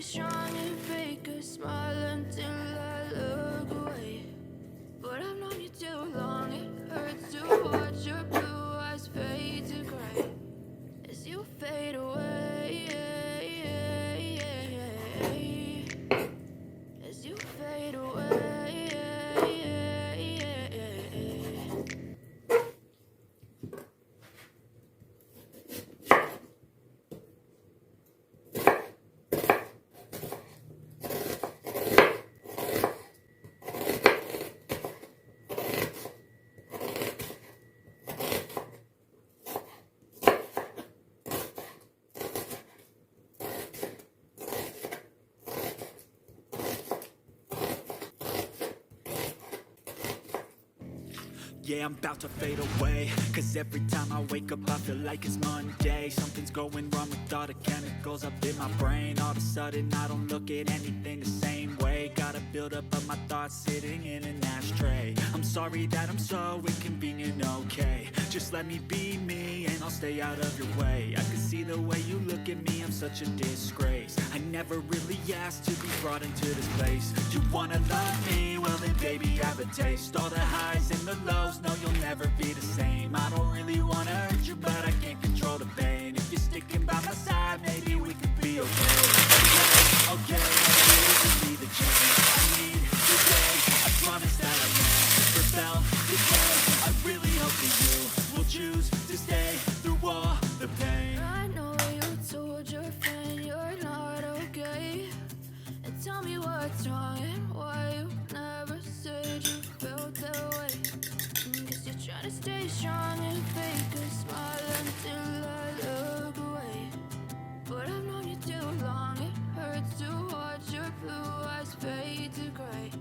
strong and fake a smile until I look away. But I've known you too long, it hurts to watch your blue eyes fade to gray as you fade away, as you fade away. Yeah, I'm about to fade away, cause every time I wake up I feel like it's Monday. Something's going wrong with all the chemicals up in my brain. All of a sudden I don't look at anything the same way. Gotta build up of my thoughts sitting in an ashtray. I'm sorry that I'm so inconvenient, okay. Just let me be me and I'll stay out of your way. I can see the way you look at me, I'm such a disgrace. I never really asked to be brought into this place. You wanna love me? Well then baby have a taste. All the highs and the lows, no you'll never be the same. I don't really wanna hurt you but I can't control the pain. If you're sticking by my side, maybe we could be okay. Okay, maybe we could be the change I need today. I promise that I never felt this way. I really hope that you will choose to stay through all the pain. I know you told your friend you're not okay, and tell me what's wrong and why you never said you felt that way. Guess you're trying to stay strong and fake a smile until I look away. But I've known you too long, it hurts to watch your blue eyes fade to gray